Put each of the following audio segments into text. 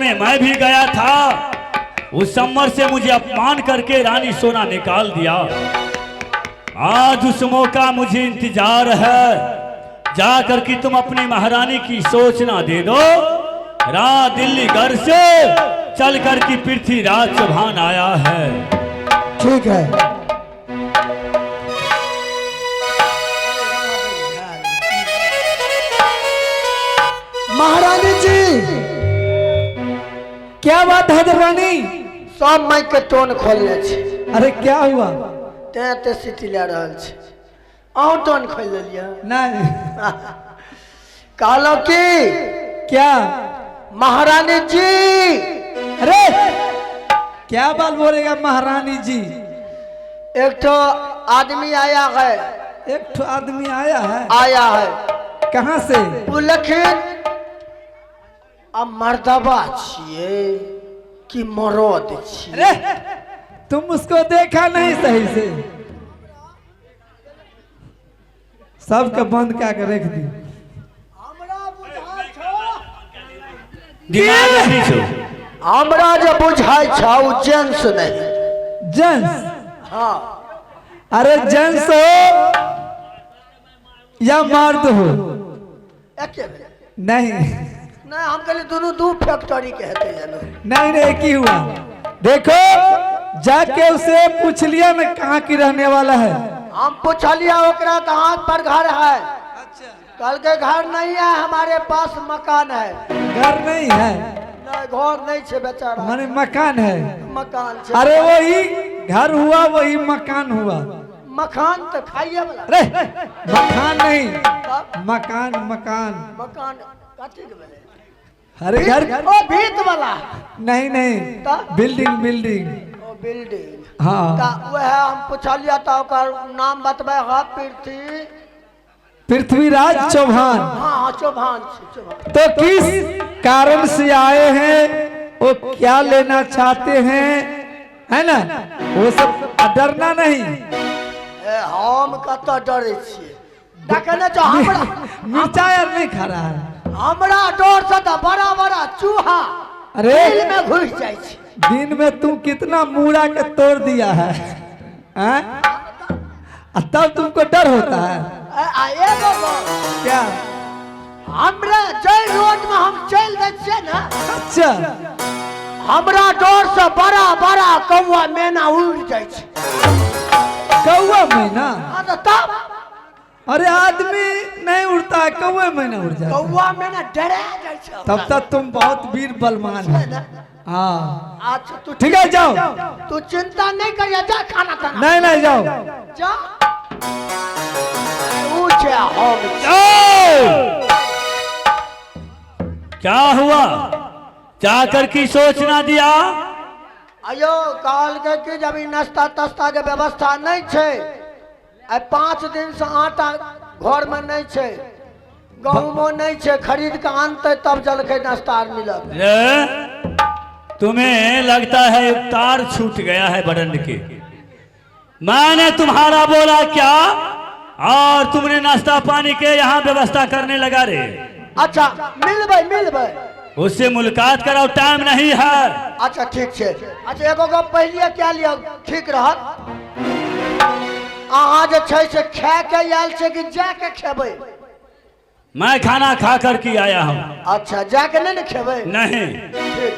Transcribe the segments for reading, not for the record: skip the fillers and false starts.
में मैं भी गया था, उस सम्मर से मुझे अपमान करके रानी सोना निकाल दिया। आज उस मौका मुझे इंतजार है, जाकर कि तुम अपनी महारानी की सूचना दे दो। दिल्ली घर से चल कर की पृथ्वीराज चौहान आया है। ठीक है। महारानी जी, क्या बात है रानी? सब माइक के टोन खोलने छे। अरे क्या हुआ? ते सीटी ले रहल छे, अहूँ टोन खोल लिया? नहीं। कहलो कि क्या महारानी जी? अरे क्या बात बोलेगा महारानी जी? एक तो आदमी आया है। एक तो आदमी आया है? आया है। कहाँ से? वो लेकिन अब मर्दबा छिए कि मरद छिए? अरे तुम उसको देखा नहीं सही से, सबके बंद क्या कर रख दी। हमरा जो बुझाई छा वो जेंस नहीं। जेंस? हाँ। अरे जेंस हो या मर्द हो? नहीं नहीं, हम कहले दोनों दो फैक्ट्री के हेते जानो। नहीं नहीं, एक ही हुआ। देखो जाके उसे पूछ लिया ना कहाँ की रहने वाला है। हम पूछलिया ओकरा कहाँ पर घर है। अच्छा। कल के घर नहीं है, हमारे पास मकान है। घर नहीं है? नहीं, घर नहीं छे बेचारा। माने मकान है? मकान छे। अरे वही घर हुआ वही मकान हुआ। मकान तो खाइए वाला। अरे मकान नहीं, मकान मकान मकान काटे के वाले। अरे घर ओ भीत वाला? नहीं नहीं, बिल्डिंग बिल्डिंग। ओ बिल्डिंग। हाँ वह हम पूछलिया था, ओकर नाम बतबे है पृथ्वीराज चौहान। हाँ चौहान। तो किस कारण से आए हैं, वो क्या लेना चाहते हैं, है ना? वो सब डरना नहीं। हम कत डरे छे? देखने जो हमरा मिर्चा यार नहीं खा रहा है। हमरा डर से तो बड़ा बड़ा चूहा अरे दिल में घुस जाए छे। दिन में तू कितना मूड़ा के तोड़ दिया है, तब तुमको डर होता है? क्या? हमरा जय रोड में हम चल दे ना। अच्छा। हमरा डर से बड़ा बड़ा कौआ मैना उड़ जाए छे। कौआ मैना? तब अरे आदमी नहीं उड़ता है, कौआ मैना उड़ जाता है। कौआ मैना डरा जाए छे। तब तक तुम बहुत वीर बलवान है। हाँ अच्छा तू ठीक है, जाओ। तू चिंता नहीं करिए, जा खाना खाना। नहीं नहीं, जाओ जा। ऊंचे हम क्या हुआ? जाकर की सोचना दिया? अयो काल के कि जब नाश्ता तस्ता के व्यवस्था नहीं छे, 5 दिन से आटा घर में नहीं छे, गाँव में नहीं छे, खरीद के आनते तब जलखे नाश्ता मिलत। तुम्हें लगता है तार छूट गया है बरंड के। मैंने तुम्हारा बोला क्या, और तुमने नाश्ता पानी के यहाँ व्यवस्था करने लगा रे। अच्छा मिलबे उससे मुलाकात कराओ, टाइम नहीं है। अच्छा ठीक है। अच्छा एगो गप पहले क्या लिया ठीक रहत? अहाँ जे छै से खा के आयल छे कि जाके खेबै? मैं खाना खा कर के आया हूँ। अच्छा जाके नहीं खेबै? नहीं। ठीक है,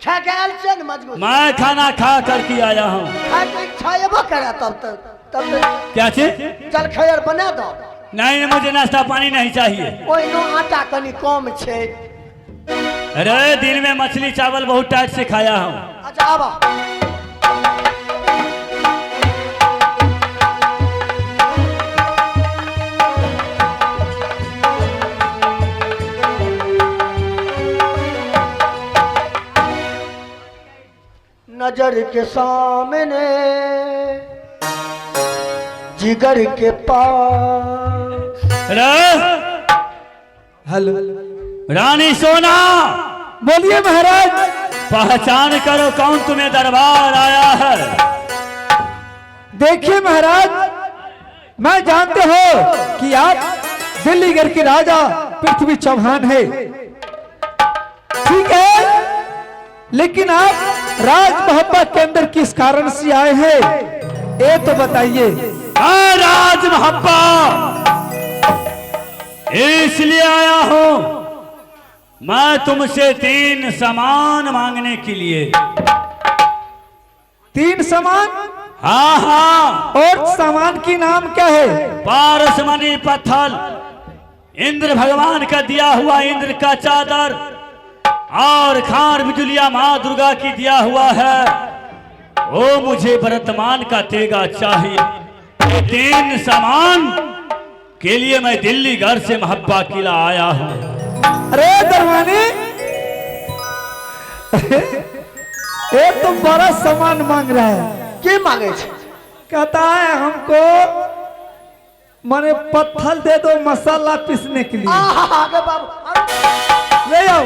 खा के आयल छे न मजबूत। मैं खाना खा कर के आया हूँ। खा के खाएबो करे तब क्या चीज? चल खैर बना दो। नहीं, मुझे नाश्ता पानी नहीं चाहिए। कोई नो आटा कनी कम छे। अरे दिन में मछली चावल बहुत टाइट से खाया हूँ। अच्छा आवा। नजर के सामने जिगर के पास। हेलो रानी सोना, बोलिए महाराज। पहचान करो कौन तुम्हें दरबार आया है। देखिए महाराज, मैं जानते हो कि आप दिल्लीगढ़ के राजा पृथ्वी चौहान है, ठीक है, लेकिन आप राज मोहब्बत के अंदर किस कारण से आए हैं ये तो बताइए। राज मोहब्बा इसलिए आया हूं, मैं तुमसे 3 सामान मांगने के लिए। 3 सामान? हाँ हाँ। और सामान की नाम क्या है? पारसमणि पत्थर, इंद्र भगवान का दिया हुआ इंद्र का चादर, और खान बिजुलिया माँ दुर्गा की दिया हुआ है वो मुझे वर्तमान का तेगा चाहिए। 3 सामान के लिए मैं दिल्ली घर से महब्बा किला आया हूं। अरे दरवानी, ये तो बड़ा सामान मांग रहा है। की मांगे छे? कहता है हमको माने पत्थर दे दो मसाला पीसने के लिए। आगे बाबू ले आओ।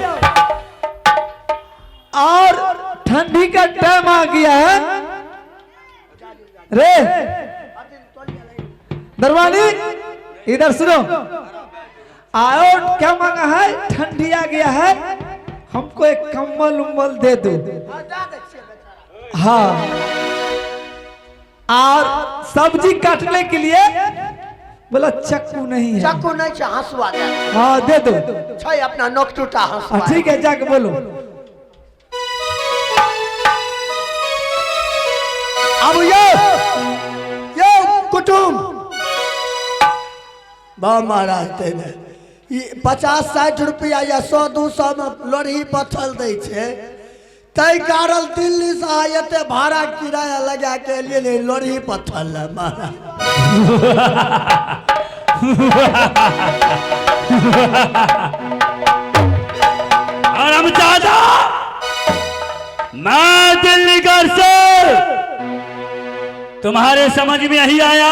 और ठंडी का टाइम आ गया है रे दरवानी, इधर सुनो। आओ, क्या मांगा है? ठंडी आ गया है, हमको एक कंबल उम्बल दे दो। हाँ, और सब्जी काटने के लिए बोला चक्कू नहीं है। चाकू नहीं छे, हंसुआ दे। हाँ दे दो। छे अपना नोक टूटा हंसुआ। ठीक है, जाके बोलो। अब ये कुटुम बा महाराज तेने 50-60 रुपया या 100-200 में लोरही पत्थर दै छे, तै कारण दिल्ली से आयते भाड़ा किराया लगा के लिए ले लोरही पत्थर ले महाराज। हरामजादा, मैं दिल्ली घर से तुम्हारे समझ में यही आया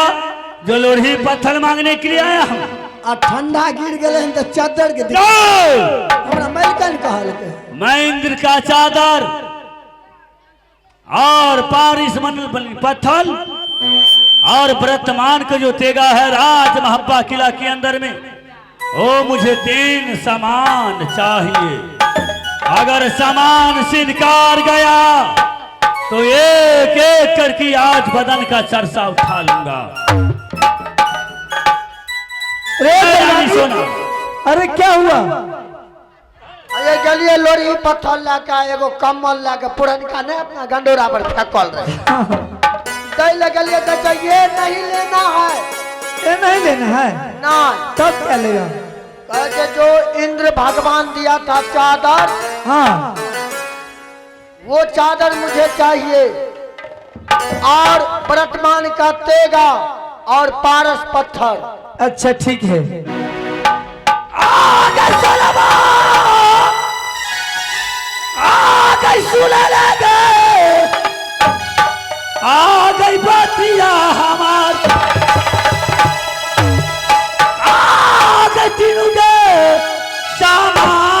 जो लोरही पत्थर मांगने के लिए आया हूं। आ ठंडा गिर गए तो चादर के हमरा मलकन कहल के। मैं इंद्र का चादर और पारिस मन पत्थर और वर्तमान का जो तेगा है राज महब्बा किला के अंदर में, वो मुझे 3 सामान चाहिए। अगर सामान से इनकार गया तो एक एक करके आज बदन का चर्चा उठा लूंगा। सोना, अरे क्या हुआ? अरे गलिए लोरी पत्थर लाके एगो कम्बल लाके पुरनका ने अपना गंडोरा पर फेंकल रहे। दे लगलिए तो ये नहीं लेना है। ये नहीं लेना है ना, तब क्या लेगा? कहते जो इंद्र भगवान दिया था चादर, हाँ, वो चादर मुझे चाहिए, और वर्तमान का तेगा और पारस पत्थर। अच्छा ठीक है। आ गई बातिया हमार, आ गई तीनों के सामान।